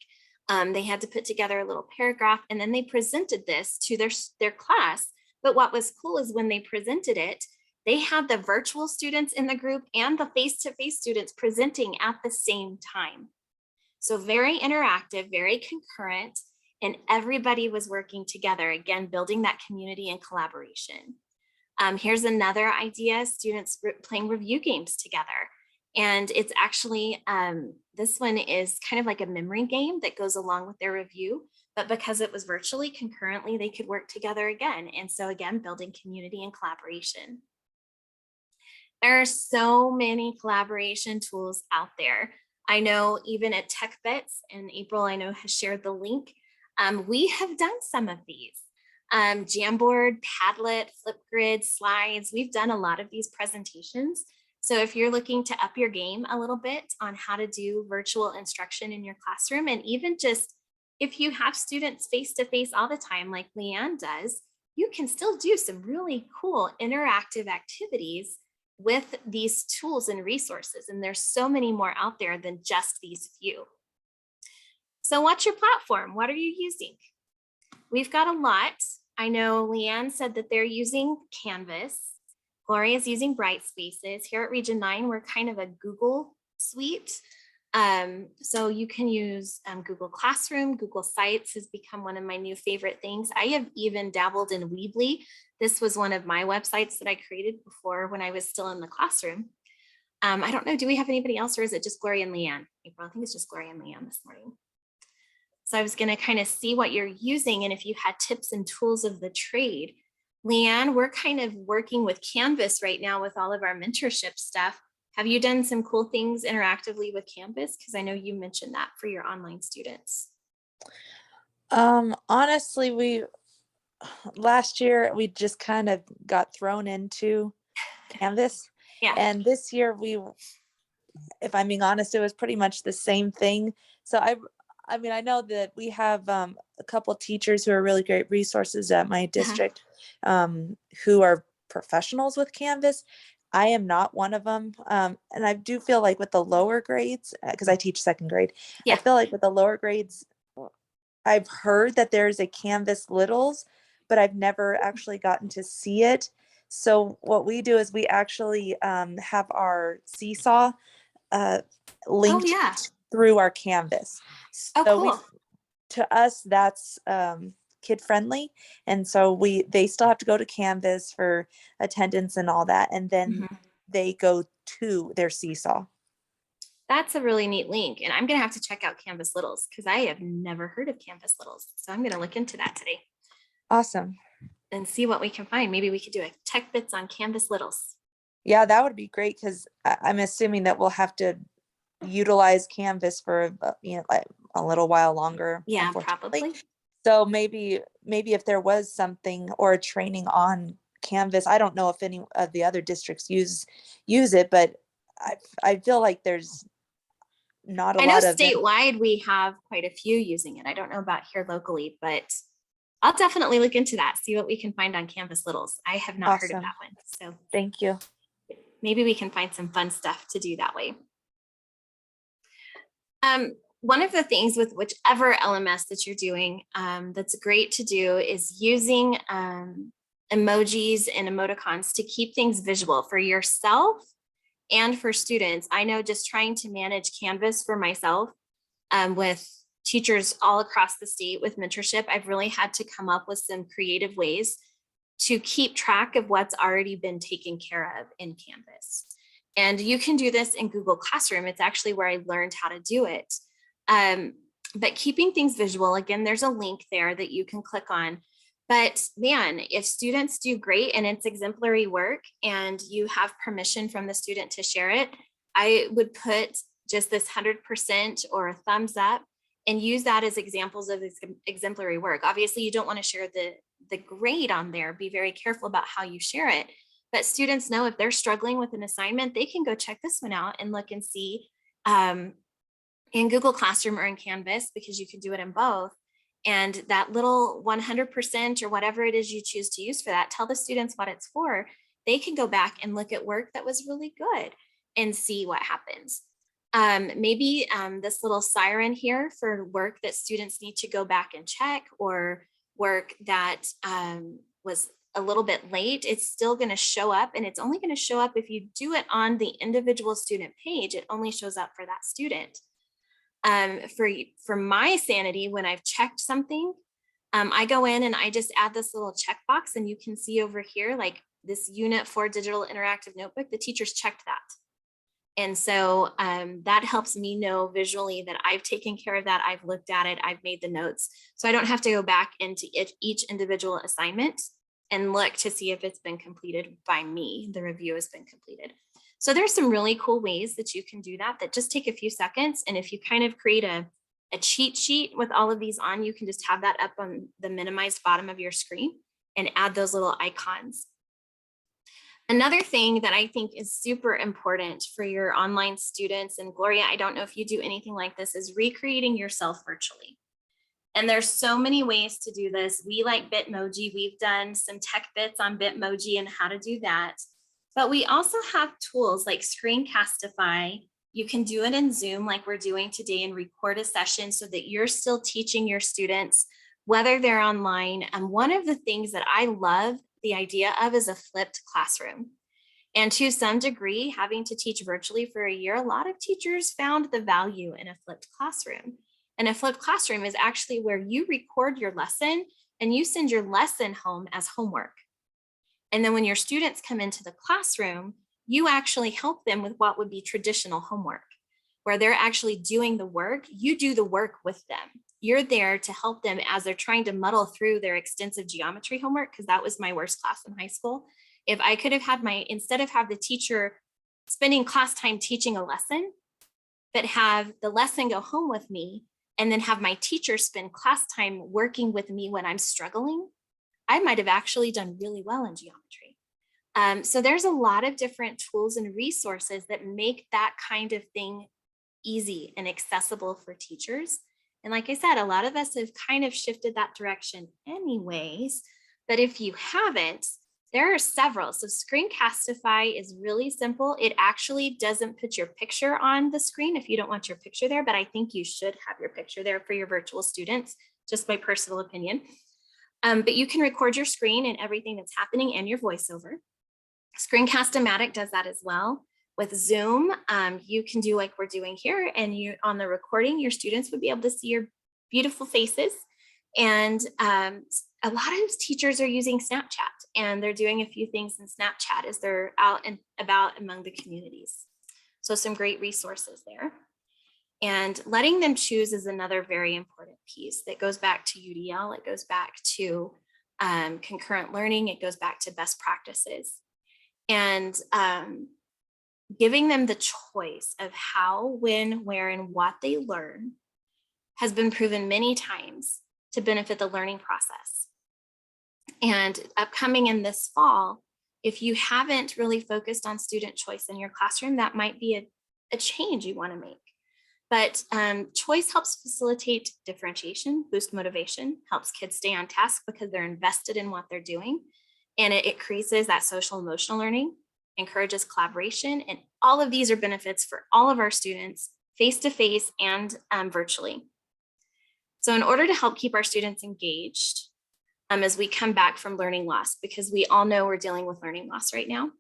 They had to put together a little paragraph, and then they presented this to their class. But what was cool is when they presented it, they had the virtual students in the group and the face-to-face students presenting at the same time. So very interactive, very concurrent, and everybody was working together, again, building that community and collaboration. Here's another idea, students playing review games together. And it's actually, this one is kind of like a memory game that goes along with their review, but because it was virtually concurrently, they could work together again. And so again, building community and collaboration. There are so many collaboration tools out there. I know even at Tech Bits, and April, I know, has shared the link. We have done some of these. Jamboard, Padlet, Flipgrid, Slides. We've done a lot of these presentations. So if you're looking to up your game a little bit on how to do virtual instruction in your classroom, and even just if you have students face-to-face all the time, like Leanne does, you can still do some really cool interactive activities with these tools and resources. And there's so many more out there than just these few. So what's your platform? What are you using? We've got a lot. I know Leanne said that they're using Canvas. Gloria is using Brightspaces. Here at Region 9, we're kind of a Google suite. So you can use Google Classroom. Google Sites has become one of my new favorite things. I have even dabbled in Weebly. This was one of my websites that I created before when I was still in the classroom. I don't know, do we have anybody else, or is it just Gloria and Leanne? April, I think it's just Gloria and Leanne this morning. So I was going to kind of see what you're using and if you had tips and tools of the trade. Leanne, we're kind of working with Canvas right now with all of our mentorship stuff. Have you done some cool things interactively with Canvas? Because I know you mentioned that for your online students. Honestly, last year we just kind of got thrown into Canvas. Yeah. And this year if I'm being honest, it was pretty much the same thing. So I mean, I know that we have a couple teachers who are really great resources at my district who are professionals with Canvas. I am not one of them. And I do feel like with the lower grades, because I teach second grade, I feel like with the lower grades, I've heard that there's a Canvas Littles, but I've never actually gotten to see it. So what we do is we actually have our Seesaw linked through our Canvas. So cool. To us, that's kid friendly. And so they still have to go to Canvas for attendance and all that. And then they go to their Seesaw. That's a really neat link. And I'm going to have to check out Canvas Littles because I have never heard of Canvas Littles. So I'm going to look into that today. Awesome. And see what we can find. Maybe we could do a Tech Bits on Canvas Littles. Yeah, that would be great because I'm assuming that we'll have to utilize Canvas for like a little while longer. Yeah, probably. So maybe if there was something or a training on Canvas, I don't know if any of the other districts use it, but I feel like there's not a lot of statewide we have quite a few using it. I don't know about here locally, but I'll definitely look into that, see what we can find on Canvas Littles. I have not heard of that one. So thank you. Maybe we can find some fun stuff to do that way. One of the things with whichever LMS that you're doing that's great to do is using emojis and emoticons to keep things visual for yourself and for students. I know just trying to manage Canvas for myself with teachers all across the state with mentorship, I've really had to come up with some creative ways to keep track of what's already been taken care of in Canvas. And you can do this in Google Classroom. It's actually where I learned how to do it. But keeping things visual, again, there's a link there that you can click on. But man, if students do great and it's exemplary work and you have permission from the student to share it, I would put just this 100% or a thumbs up and use that as examples of exemplary work. Obviously, you don't want to share the grade on there. Be very careful about how you share it. But students know if they're struggling with an assignment, they can go check this one out and look and see in Google Classroom or in Canvas, because you can do it in both. And that little 100% or whatever it is you choose to use for that, tell the students what it's for. They can go back and look at work that was really good and see what happens. Maybe this little siren here for work that students need to go back and check, or work that was a little bit late, it's still going to show up, and it's only going to show up if you do it on the individual student page. It only shows up for that student. For my sanity, when I've checked something, I go in and I just add this little checkbox, and you can see over here, like this Unit 4 Digital Interactive Notebook, the teachers checked that. And so that helps me know visually that I've taken care of that. I've looked at it. I've made the notes. So I don't have to go back into each individual assignment and look to see if it's been completed by me. The review has been completed. So there's some really cool ways that you can do that just take a few seconds. And if you kind of create a cheat sheet with all of these on, you can just have that up on the minimized bottom of your screen and add those little icons. Another thing that I think is super important for your online students, and Gloria, I don't know if you do anything like this, is recreating yourself virtually. And there's so many ways to do this. We like Bitmoji. We've done some tech bits on Bitmoji and how to do that. But we also have tools like Screencastify. You can do it in Zoom like we're doing today and record a session so that you're still teaching your students, whether they're online. And one of the things that I love the idea of is a flipped classroom. And to some degree, having to teach virtually for a year, a lot of teachers found the value in a flipped classroom. And a flipped classroom is actually where you record your lesson and you send your lesson home as homework. And then when your students come into the classroom, you actually help them with what would be traditional homework, where they're actually doing the work. You do the work with them. You're there to help them as they're trying to muddle through their extensive geometry homework, because that was my worst class in high school. If I could have had instead of have the teacher spending class time teaching a lesson, but have the lesson go home with me, and then have my teacher spend class time working with me when I'm struggling, I might have actually done really well in geometry. So there's a lot of different tools and resources that make that kind of thing easy and accessible for teachers. And like I said, a lot of us have kind of shifted that direction anyways, but if you haven't, there are several. So Screencastify is really simple. It actually doesn't put your picture on the screen if you don't want your picture there, but I think you should have your picture there for your virtual students, just my personal opinion. But you can record your screen and everything that's happening and your voiceover. Screencast-O-Matic does that as well. With Zoom, you can do like we're doing here, and you on the recording, your students would be able to see your beautiful faces. And a lot of teachers are using Snapchat, and they're doing a few things in Snapchat as they're out and about among the communities. So some great resources there. And letting them choose is another very important piece that goes back to UDL. It goes back to concurrent learning. It goes back to best practices. And giving them the choice of how, when, where, and what they learn has been proven many times to benefit the learning process. And upcoming in this fall, if you haven't really focused on student choice in your classroom, that might be a change you want to make. But choice helps facilitate differentiation, boost motivation, helps kids stay on task because they're invested in what they're doing. And it increases that social emotional learning, encourages collaboration, and all of these are benefits for all of our students, face-to-face and virtually. So in order to help keep our students engaged as we come back from learning loss, because we all know we're dealing with learning loss right now,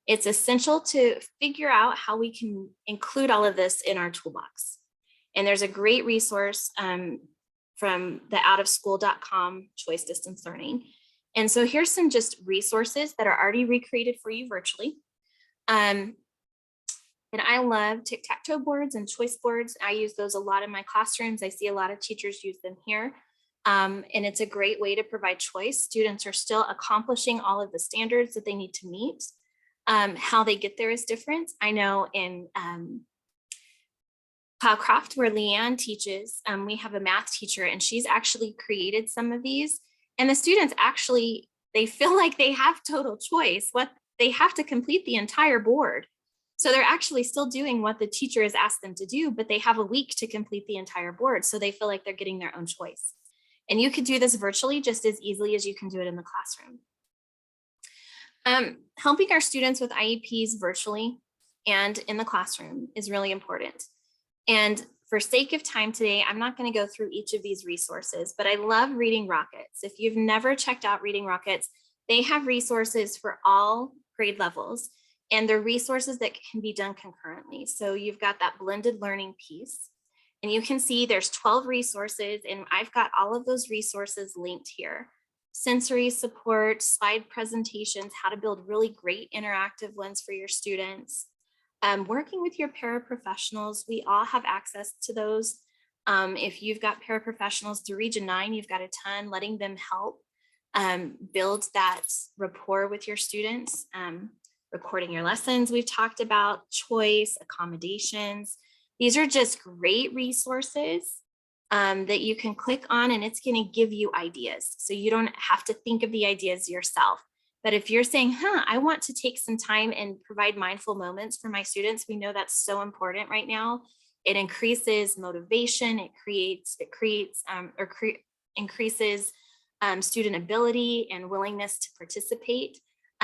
it's essential to figure out how we can include all of this in our toolbox. And there's a great resource from the outofschool.com choice distance learning. And so here's some just resources that are already recreated for you virtually. And I love tic-tac-toe boards and choice boards. I use those a lot in my classrooms. I see a lot of teachers use them here. And it's a great way to provide choice. Students are still accomplishing all of the standards that they need to meet. How they get there is different. I know in Cloudcroft, where Leanne teaches, we have a math teacher, and she's actually created some of these. And the students actually, they feel like they have total choice. What they have to complete the entire board. So they're actually still doing what the teacher has asked them to do, but they have a week to complete the entire board. So they feel like they're getting their own choice. And you could do this virtually just as easily as you can do it in the classroom. Helping our students with IEPs virtually and in the classroom is really important. And for sake of time today, I'm not going to go through each of these resources, but I love Reading Rockets. If you've never checked out Reading Rockets, they have resources for all grade levels, and they're resources that can be done concurrently. So you've got that blended learning piece, and you can see there's 12 resources, and I've got all of those resources linked here. Sensory support, slide presentations, how to build really great interactive ones for your students. Working with your paraprofessionals, we all have access to those. If you've got paraprofessionals through Region 9, you've got a ton, letting them help build that rapport with your students. Recording your lessons, we've talked about, choice, accommodations. These are just great resources that you can click on, and it's going to give you ideas. So you don't have to think of the ideas yourself. But if you're saying, I want to take some time and provide mindful moments for my students, we know that's so important right now. It increases motivation. It increases student ability and willingness to participate.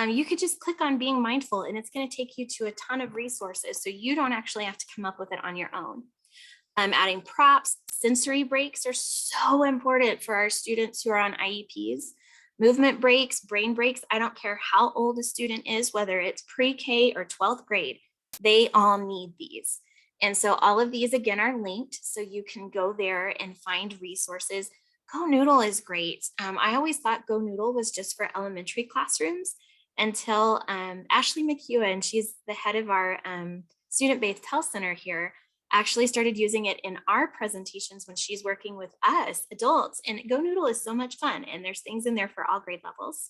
You could just click on being mindful, and it's going to take you to a ton of resources. So you don't actually have to come up with it on your own. Adding props, sensory breaks are so important for our students who are on IEPs. movement breaks, brain breaks. I don't care how old a student is, whether it's pre-K or 12th grade, they all need these. And so all of these again are linked, so you can go there and find resources. Go Noodle is great. I always thought Go Noodle was just for elementary classrooms until Ashley McEwen, she's the head of our student-based health center here, actually started using it in our presentations when she's working with us adults. And Go Noodle is so much fun, and there's things in there for all grade levels.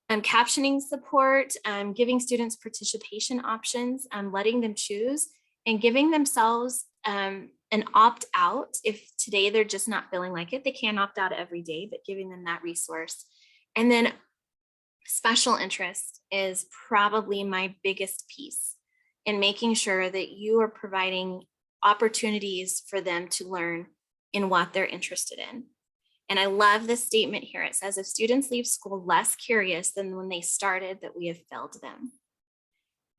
Captioning support, giving students participation options, letting them choose, and giving themselves an opt-out. If today they're just not feeling like it, they can opt out every day, but giving them that resource. And then special interest is probably my biggest piece in making sure that you are providing opportunities for them to learn in what they're interested in. And I love this statement here. It says, if students leave school less curious than when they started, that we have failed them.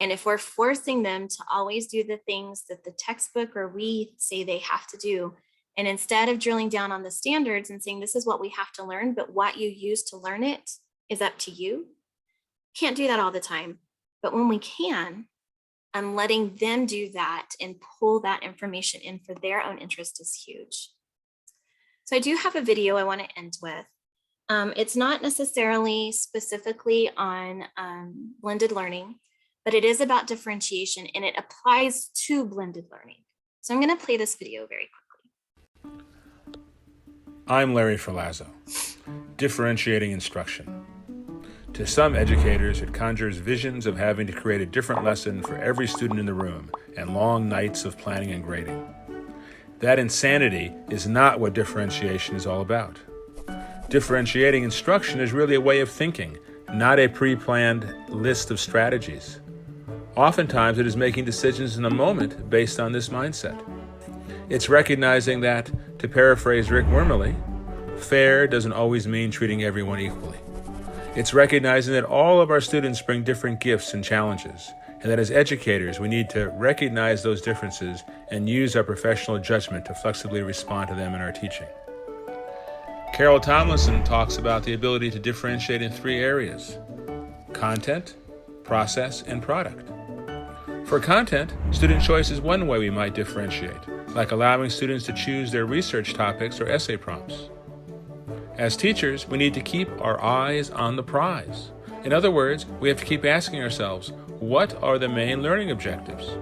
And if we're forcing them to always do the things that the textbook or we say they have to do, and instead of drilling down on the standards and saying, this is what we have to learn, but what you use to learn it is up to you. Can't do that all the time. But when we can, letting them do that and pull that information in for their own interest is huge. So I do have a video I want to end with. It's not necessarily specifically on blended learning, but it is about differentiation, and it applies to blended learning. So I'm going to play this video very quickly. I'm Larry Ferlazzo. Differentiating instruction. To some educators, it conjures visions of having to create a different lesson for every student in the room and long nights of planning and grading. That insanity is not what differentiation is all about. Differentiating instruction is really a way of thinking, not a pre-planned list of strategies. Oftentimes, it is making decisions in the moment based on this mindset. It's recognizing that, to paraphrase Rick Wormley, fair doesn't always mean treating everyone equally. It's recognizing that all of our students bring different gifts and challenges, and that as educators, we need to recognize those differences and use our professional judgment to flexibly respond to them in our teaching. Carol Tomlinson talks about the ability to differentiate in 3 areas: content, process, and product. For content, student choice is one way we might differentiate, like allowing students to choose their research topics or essay prompts. As teachers, we need to keep our eyes on the prize. In other words, we have to keep asking ourselves, what are the main learning objectives?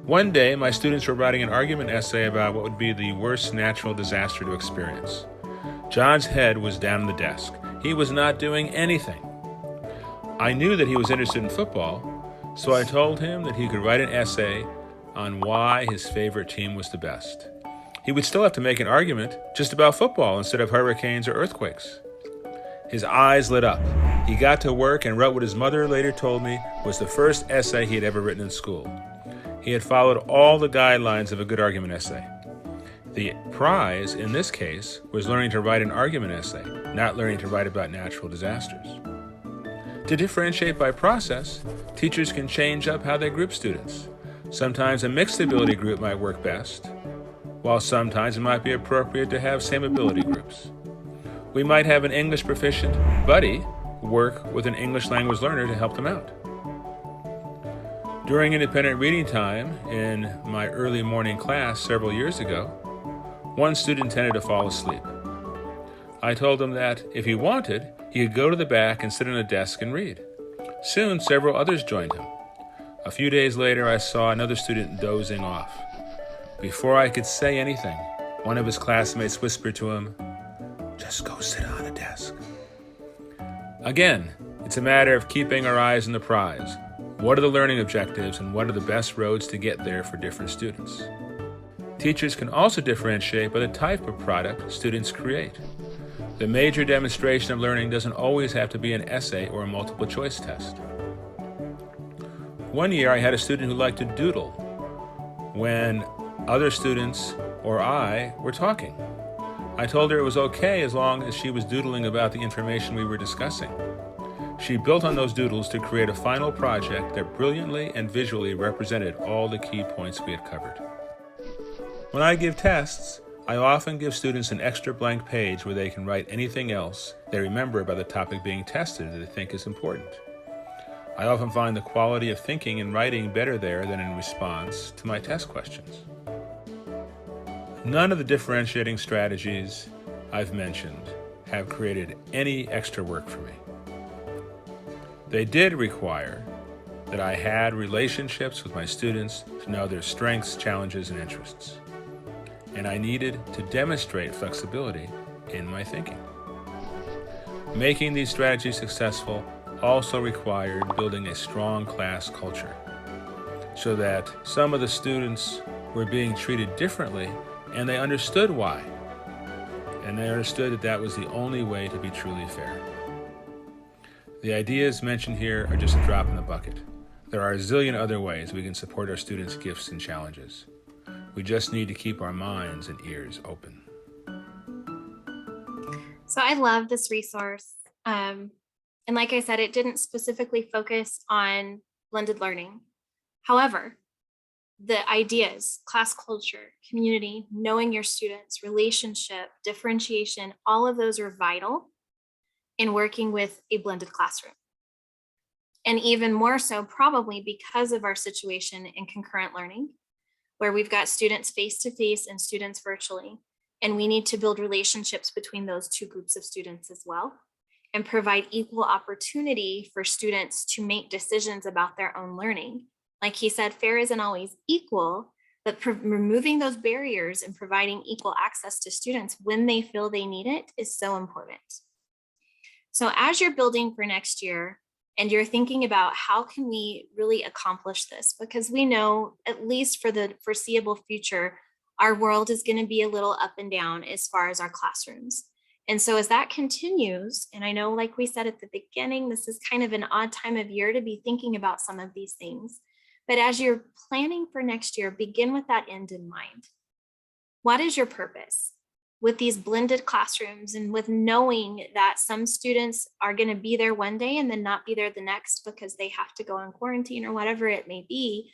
One day, my students were writing an argument essay about what would be the worst natural disaster to experience. John's head was down on the desk. He was not doing anything. I knew that he was interested in football, so I told him that he could write an essay on why his favorite team was the best. He would still have to make an argument just about football instead of hurricanes or earthquakes. His eyes lit up. He got to work and wrote what his mother later told me was the first essay he had ever written in school. He had followed all the guidelines of a good argument essay. The prize, in this case, was learning to write an argument essay, not learning to write about natural disasters. To differentiate by process, teachers can change up how they group students. Sometimes a mixed ability group might work best, while sometimes it might be appropriate to have same ability groups. We might have an English proficient buddy work with an English language learner to help them out. During independent reading time in my early morning class several years ago, one student tended to fall asleep. I told him that if he wanted, he could go to the back and sit on a desk and read. Soon, several others joined him. A few days later, I saw another student dozing off. Before I could say anything, one of his classmates whispered to him, "Just go sit on a desk." Again, it's a matter of keeping our eyes on the prize. What are the learning objectives and what are the best roads to get there for different students? Teachers can also differentiate by the type of product students create. The major demonstration of learning doesn't always have to be an essay or a multiple choice test. One year I had a student who liked to doodle when other students or I were talking. I told her it was okay as long as she was doodling about the information we were discussing. She built on those doodles to create a final project that brilliantly and visually represented all the key points we had covered. When I give tests, I often give students an extra blank page where they can write anything else they remember about the topic being tested that they think is important. I often find the quality of thinking and writing better there than in response to my test questions. None of the differentiating strategies I've mentioned have created any extra work for me. They did require that I had relationships with my students to know their strengths, challenges, and interests. And I needed to demonstrate flexibility in my thinking. Making these strategies successful also required building a strong class culture so that some of the students were being treated differently and they understood why. And they understood that that was the only way to be truly fair. The ideas mentioned here are just a drop in the bucket. There are a zillion other ways we can support our students' gifts and challenges. We just need to keep our minds and ears open. So I love this resource. And like I said, it didn't specifically focus on blended learning. However, the ideas, class culture, community, knowing your students, relationship, differentiation, all of those are vital in working with a blended classroom. And even more so probably because of our situation in concurrent learning, where we've got students face-to-face and students virtually, and we need to build relationships between those two groups of students as well, and provide equal opportunity for students to make decisions about their own learning. Like he said, fair isn't always equal, but removing those barriers and providing equal access to students when they feel they need it is so important. So as you're building for next year, and you're thinking about how can we really accomplish this, because we know, at least for the foreseeable future, our world is going to be a little up and down as far as our classrooms. And so as that continues, and I know, like we said at the beginning, this is kind of an odd time of year to be thinking about some of these things. But as you're planning for next year, begin with that end in mind. What is your purpose with these blended classrooms, and with knowing that some students are going to be there one day and then not be there the next because they have to go on quarantine or whatever it may be?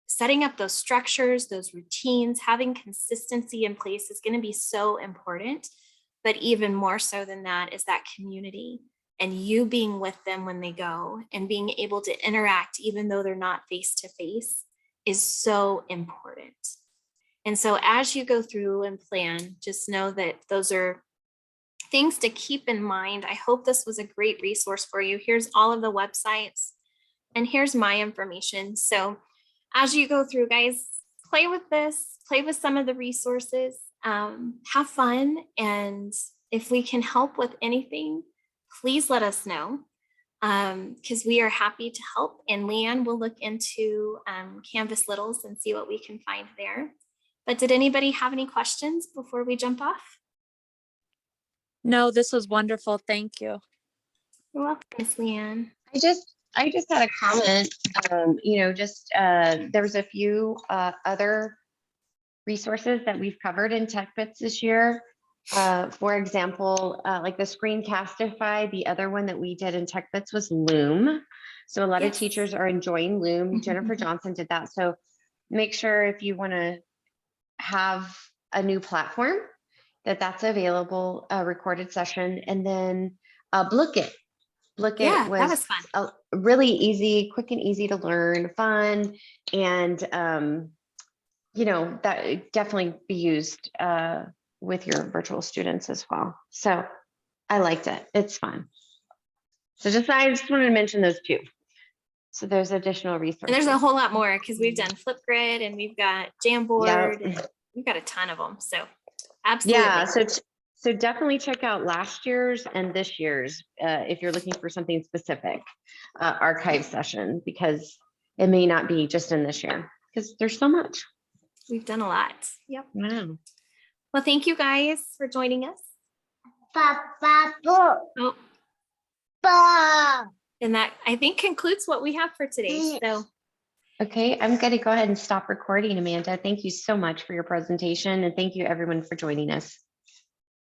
Setting up those structures, those routines, having consistency in place is going to be so important. But even more so than that is that community and you being with them when they go and being able to interact, even though they're not face to face, is so important. And so as you go through and plan, just know that those are things to keep in mind. I hope this was a great resource for you. Here's all of the websites and here's my information. So as you go through, guys, play with this, play with some of the resources, have fun. And if we can help with anything, please let us know, because we are happy to help. And Leanne will look into Canvas Littles and see what we can find there. But did anybody have any questions before we jump off? No, this was wonderful. Thank you. You're welcome, Miss Leanne. I just had a comment. There's a few other resources that we've covered in TechBits this year. For example, like the Screencastify, the other one that we did in TechBits was Loom. So a lot of teachers are enjoying Loom. Jennifer Johnson did that. So make sure if you want to have a new platform, that's available, a recorded session. And then Bleanded. Bleanded was fun. Really easy, quick and easy to learn, fun, and that definitely be used with your virtual students as well. So I liked it. It's fun. So I just wanted to mention those two. So there's additional resources. And there's a whole lot more because we've done Flipgrid and we've got Jamboard. And we've got a ton of them. So absolutely. Yeah. So definitely check out last year's and this year's if you're looking for something specific archive session, because it may not be just in this year because there's so much. We've done a lot. Yep. Wow. Well, thank you guys for joining us. And that, I think, concludes what we have for today. So, okay, I'm going to go ahead and stop recording, Amanda. Thank you so much for your presentation, and thank you everyone for joining us.